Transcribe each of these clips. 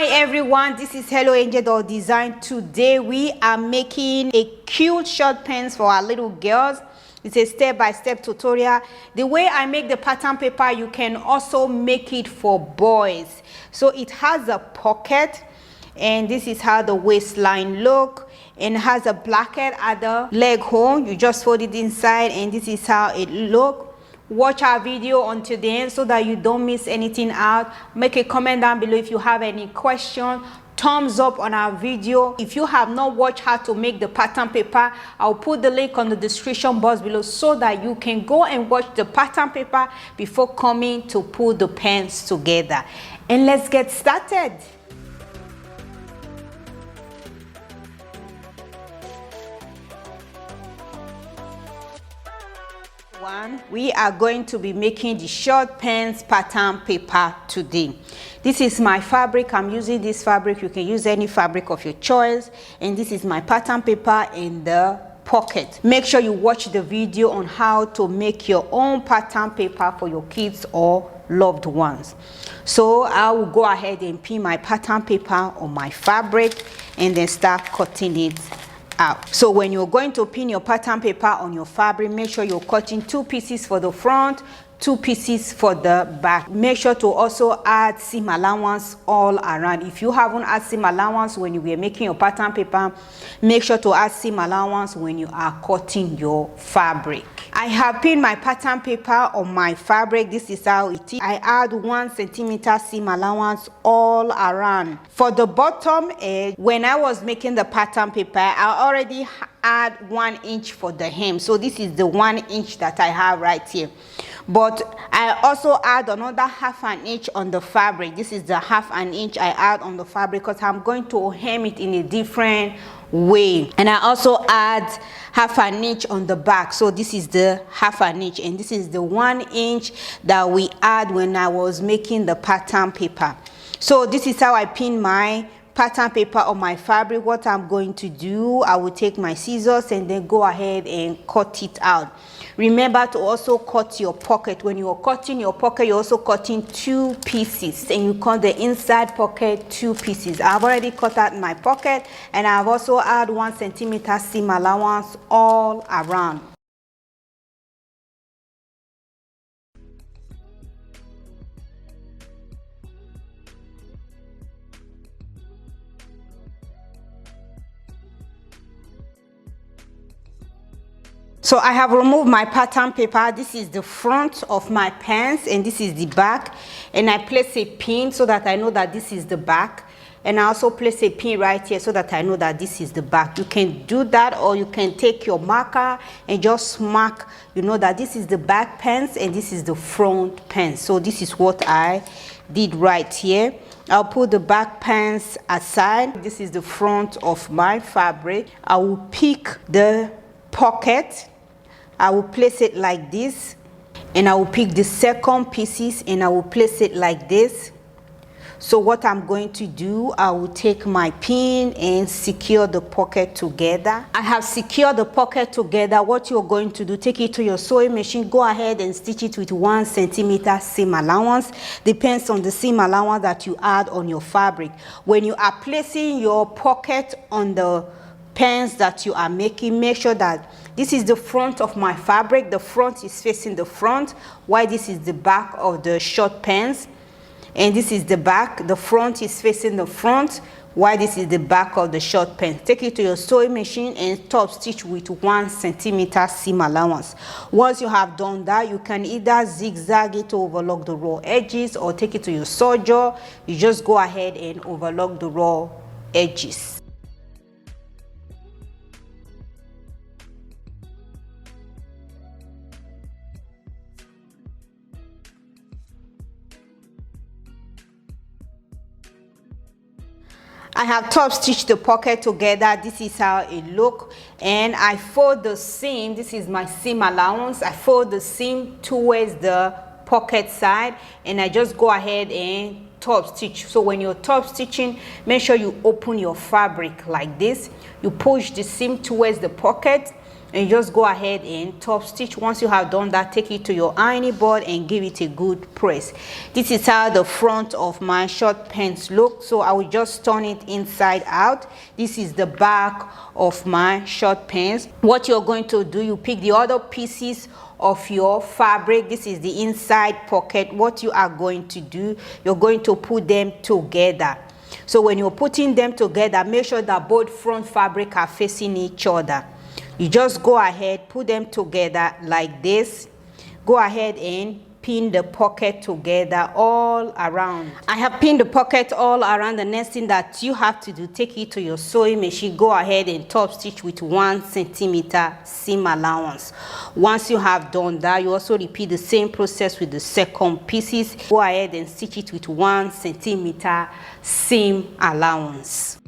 Hi everyone, this is Helloangel.design. Today we are making a cute short pants for our little girls. It's a step-by-step tutorial. The way I make the pattern paper, you can also make it for boys. So it has a pocket, and this is how the waistline look, and it has a bracket at the leg hole. You just fold it inside, and this is how it look. Watch our video until the end so that you don't miss anything out. Make a comment down below if you have any question. Thumbs up on our video. If you have not watched how to make the pattern paper, I'll put the link on the description box below so that you can go and watch the pattern paper before coming to put the pants together. And let's get started. We are going to be making the short pants pattern paper today. This is my fabric. I'm using this fabric. You can use any fabric of your choice. And this is my pattern paper in the pocket. Make sure you watch the video on how to make your own pattern paper for your kids or loved ones. So I will go ahead and pin my pattern paper on my fabric and then start cutting it out. So when you're going to pin your pattern paper on your fabric, make sure you're cutting 2 pieces for the front, 2 pieces for the back. Make sure to also add seam allowance all around. If you haven't added seam allowance when you were making your pattern paper, make sure to add seam allowance when you are cutting your fabric. I have pinned my pattern paper on my fabric. This is how it is. I add 1 centimeter seam allowance all around. For the bottom edge, when I was making the pattern paper, I already add 1 inch for the hem. So this is the 1 inch that I have right here. But I also add another 1/2 inch on the fabric. This is the 1/2 inch I add on the fabric because I'm going to hem it in a different way. And I also add 1/2 inch on the back. So this is the 1/2 inch, and this is the 1 inch that we add when I was making the pattern paper. So this is how I pin my pattern paper on my fabric. What I'm going to do, I will take my scissors and then go ahead and cut it out. Remember to also cut your pocket. When you're cutting your pocket, you're also cutting 2 pieces, and you cut the inside pocket 2 pieces. I've already cut out my pocket, and I've also added 1 centimeter seam allowance all around. So I have removed my pattern paper. This is the front of my pants, and this is the back. And I place a pin so that I know that this is the back. And I also place a pin right here so that I know that this is the back. You can do that, or you can take your marker and just mark, you know, that this is the back pants and this is the front pants. So this is what I did right here. I'll put the back pants aside. This is the front of my fabric. I will pick the pocket. I will place it like this, and I will pick the second pieces and I will place it like this. So what I'm going to do, I will take my pin and secure the pocket together. I have secured the pocket together. What you're going to do, take it to your sewing machine, go ahead and stitch it with 1 centimeter seam allowance. Depends on the seam allowance that you add on your fabric. When you are placing your pocket on the pants that you are making, make sure that this is the front of my fabric. The front is facing the front, while this is the back of the short pants, and this is the back. The front is facing the front, while this is the back of the short pants. Take it to your sewing machine and top stitch with 1 centimeter seam allowance. Once you have done that, you can either zigzag it to overlock the raw edges, or take it to your serger. You just go ahead and overlock the raw edges. I have top stitched the pocket together. This is how it look, and I fold the seam. This is my seam allowance. I fold the seam towards the pocket side, and I just go ahead and top stitch. So when you're top stitching, make sure you open your fabric like this. You push the seam towards the pocket, and just go ahead and top stitch. Once you have done that, take it to your ironing board and give it a good press. This is how the front of my short pants look. So I will just turn it inside out. This is the back of my short pants. What you're going to do, you pick the other pieces of your fabric. This is the inside pocket. What you are going to do, you're going to put them together. So when you're putting them together, make sure that both front fabric are facing each other. You just go ahead, put them together like this. Go ahead and pin the pocket together all around. I have pinned the pocket all around. The next thing that you have to do, take it to your sewing machine. Go ahead and top stitch with 1 centimeter seam allowance. Once you have done that, you also repeat the same process with the second pieces. Go ahead and stitch it with 1 centimeter seam allowance.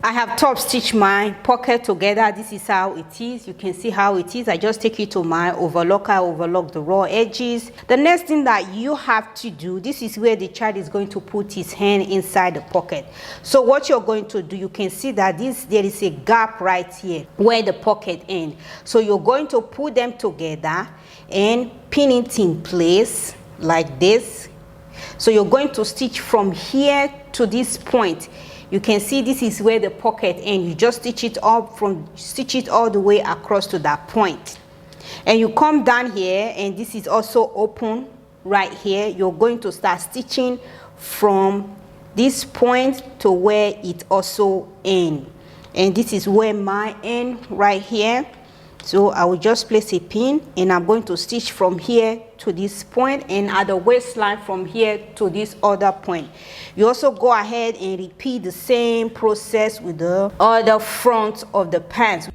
I have top stitched my pocket together. This is how it is. You can see how it is. I just take it to my overlocker. I overlock the raw edges. The next thing that you have to do, this is where the child is going to put his hand inside the pocket. So what you're going to do, you can see that there is a gap right here where the pocket ends. So you're going to put them together and pin it in place like this. So you're going to stitch from here to this point. You can see this is where the pocket ends. You just stitch it up stitch it all the way across to that point. And you come down here, and this is also open right here. You're going to start stitching from this point to where it also ends. And this is where my end right here. So I will just place a pin, and I'm going to stitch from here to this point, and at the waistline from here to this other point. You also go ahead and repeat the same process with the other front of the pants.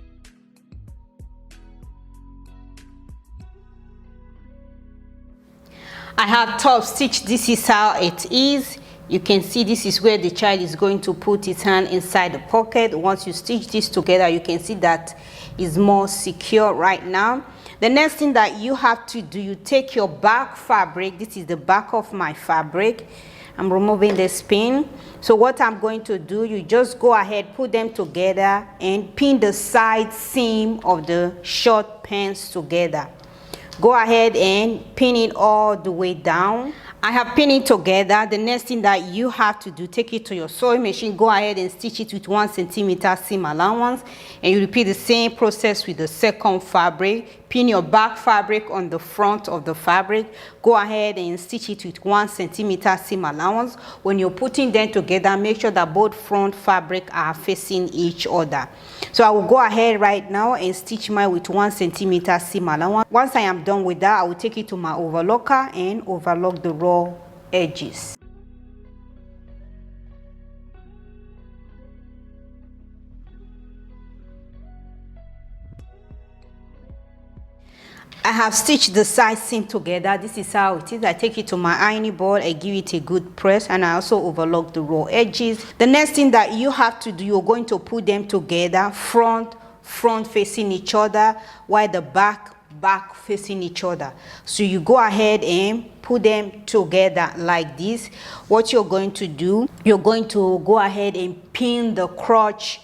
I have top stitched. This is how it is. You can see this is where the child is going to put his hand inside the pocket. Once you stitch this together, you can see that is more secure right now. The next thing that you have to do, you take your back fabric. This is the back of my fabric. I'm removing this pin. So what I'm going to do, you just go ahead, put them together and pin the side seam of the short pants together. Go ahead and pin it all the way down. I have pinned it together. The next thing that you have to do, take it to your sewing machine. Go ahead and stitch it with 1 centimeter seam allowance, and you repeat the same process with the second fabric. Pin your back fabric on the front of the fabric. Go ahead and stitch it with 1 centimeter seam allowance. When you're putting them together, make sure that both front fabric are facing each other. So I will go ahead right now and stitch mine with 1 centimeter seam allowance. Once I am done with that, I will take it to my overlocker and overlock the raw edges. I have stitched the side seam together. This is how it is. I take it to my ironing board, I give it a good press, and I also overlock the raw edges. The next thing that you have to do, you're going to put them together, front facing each other, while the back facing each other. So you go ahead and put them together like this. What you're going to do, you're going to go ahead and pin the crotch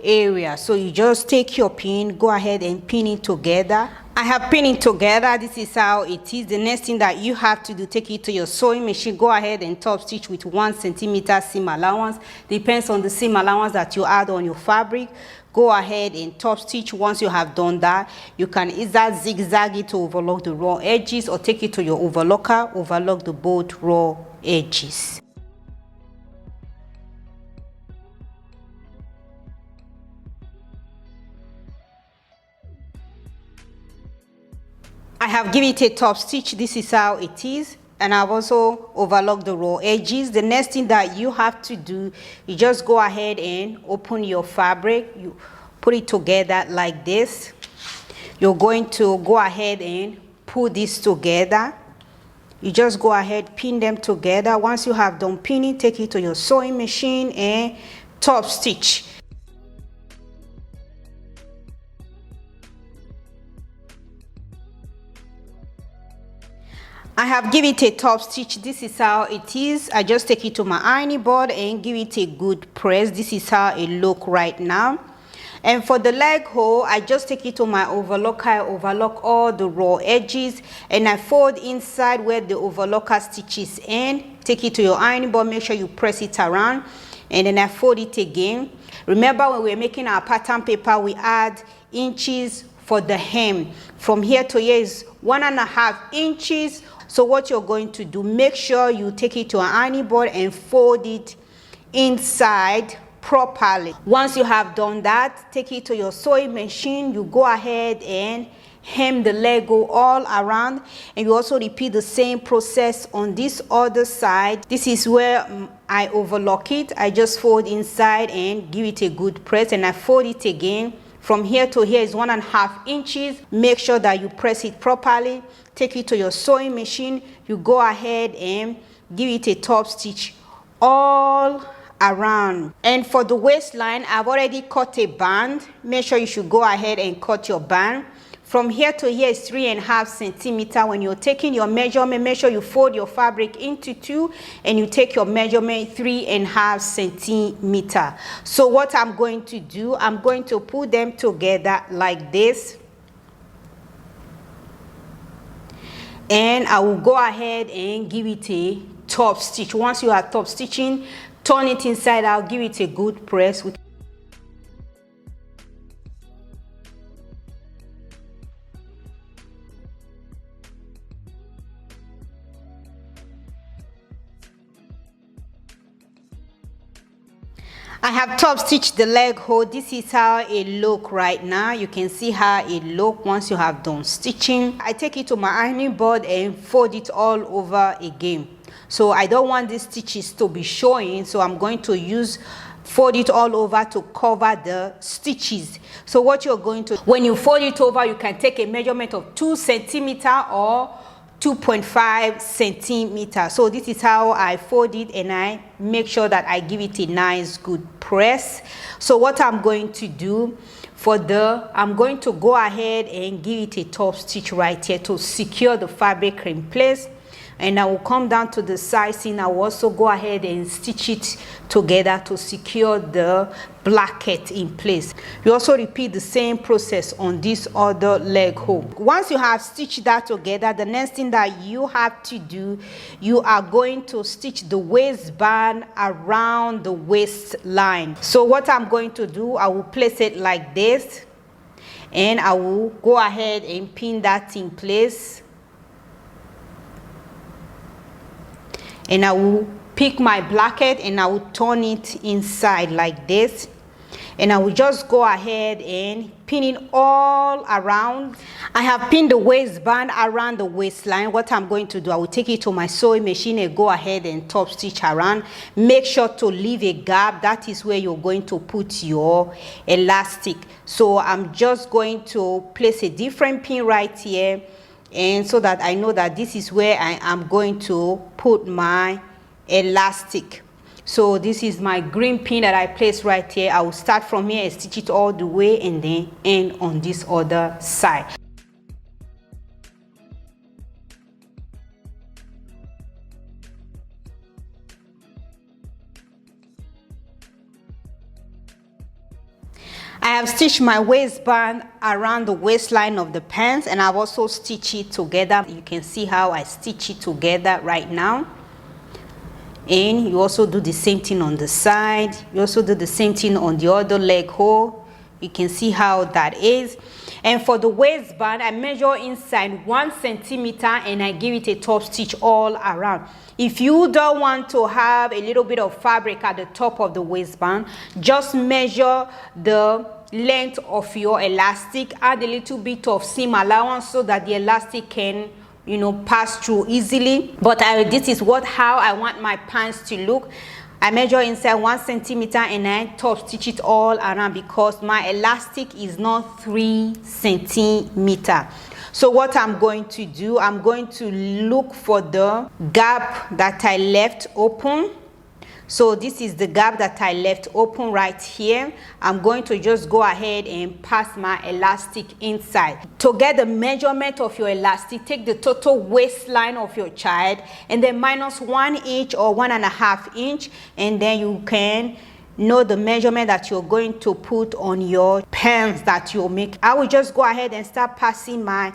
area. So you just take your pin, go ahead and pin it together. I have pinned it together. This is how it is. The next thing that you have to do, take it to your sewing machine. Go ahead and top stitch with 1 centimeter seam allowance. Depends on the seam allowance that you add on your fabric. Go ahead and top stitch. Once you have done that, you can either zigzag it to overlock the raw edges, or take it to your overlocker, overlock the both raw edges. I have given it a top stitch. This is how it is, and I've also overlocked the raw edges. The next thing that you have to do, you just go ahead and open your fabric. You put it together like this. You're going to go ahead and put this together. You just go ahead, pin them together. Once you have done pinning, take it to your sewing machine and top stitch. I have give it a top stitch. This is how it is. I just take it to my ironing board and give it a good press. This is how it look right now. And for the leg hole, I just take it to my overlocker. I overlock all the raw edges and I fold inside where the overlocker stitches in. Take it to your ironing board, make sure you press it around, and then I fold it again. Remember, when we're making our pattern paper, we add inches for the hem. From here to here is 1.5 inches. So what you're going to do, make sure you take it to an ironing board and fold it inside properly. Once you have done that, take it to your sewing machine. You go ahead and hem the leg hole all around, and you also repeat the same process on this other side. This is where I overlock it. I just fold inside and give it a good press, and I fold it again. From here to here is 1.5 inches. Make sure that you press it properly. Take it to your sewing machine. You go ahead and give it a top stitch all around. And for the waistline, I've already cut a band. Make sure you should go ahead and cut your band. From here to here is 3.5 centimeters. When you're taking your measurement, make sure you fold your fabric into 2 and you take your measurement 3.5 centimeters. So what I'm going to do, I'm going to put them together like this. And I will go ahead and give it a top stitch. Once you are top stitching, turn it inside out, give it a good press. I have top stitched the leg hole. This is how it look right now. You can see how it look once you have done stitching. I take it to my ironing board and fold it all over again. So I don't want these stitches to be showing, so I'm going to fold it all over to cover the stitches. So what you're going to, when you fold it over, you can take a measurement of 2 centimeters or 2.5 centimeters. So this is how I fold it, and I make sure that I give it a nice good press. So what I'm going to do I'm going to go ahead and give it a top stitch right here to secure the fabric in place. And I will come down to the sizing. I will also go ahead and stitch it together to secure the blanket in place. You also repeat the same process on this other leg hole. Once you have stitched that together, the next thing that you have to do, you are going to stitch the waistband around the waistline. So what I'm going to do, I will place it like this, and I will go ahead and pin that in place. And I will pick my blanket and I will turn it inside like this. And I will just go ahead and pin it all around. I have pinned the waistband around the waistline. What I'm going to do, I will take it to my sewing machine and go ahead and top stitch around. Make sure to leave a gap. That is where you're going to put your elastic. So I'm just going to place a different pin right here, and so that I know that this is where I am going to put my elastic. So this is my green pin that I placed right here. I will start from here and stitch it all the way and then end on this other side. I have stitched my waistband around the waistline of the pants, and I've also stitched it together. You can see how I stitch it together right now. And you also do the same thing on the side. You also do the same thing on the other leg hole. You can see how that is. And for the waistband, I measure inside 1 centimeter and I give it a top stitch all around. If you don't want to have a little bit of fabric at the top of the waistband, just measure the length of your elastic, add a little bit of seam allowance so that the elastic can, you know, pass through easily. But this is how I want my pants to look. I measure inside 1 centimeter and I top stitch it all around because my elastic is not 3 centimeters. So what I'm going to do, I'm going to look for the gap that I left open. So this is the gap that I left open right here. I'm going to just go ahead and pass my elastic inside. To get the measurement of your elastic, take the total waistline of your child and then minus 1 inch or 1.5 inch, and then you can know the measurement that you're going to put on your pants that you'll make. I will just go ahead and start passing my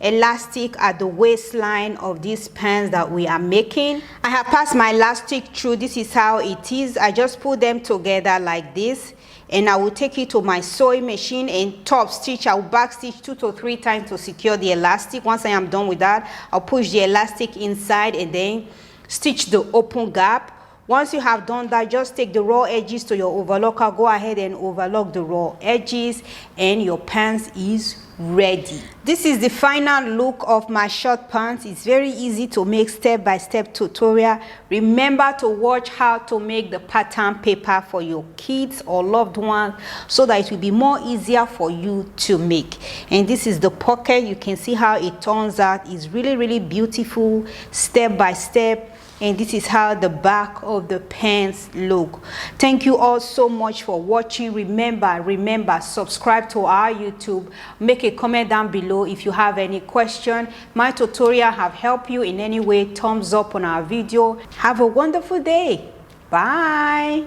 elastic at the waistline of these pants that we are making. I have passed my elastic through. This is how it is. I just put them together like this, and I will take it to my sewing machine and top stitch. I will back stitch 2 to 3 times to secure the elastic. Once I am done with that, I'll push the elastic inside and then stitch the open gap. Once you have done that, just take the raw edges to your overlocker, go ahead and overlock the raw edges, and your pants is ready. This is the final look of my short pants. It's very easy to make, step-by-step tutorial. Remember to watch how to make the pattern paper for your kids or loved ones so that it will be more easier for you to make. And this is the pocket. You can see how it turns out. It's really beautiful, step-by-step. And this is how the back of the pants look. Thank you all so much for watching. Remember, subscribe to our YouTube. Make a comment down below if you have any question. My tutorial have helped you in any way. Thumbs up on our video. Have a wonderful day. Bye.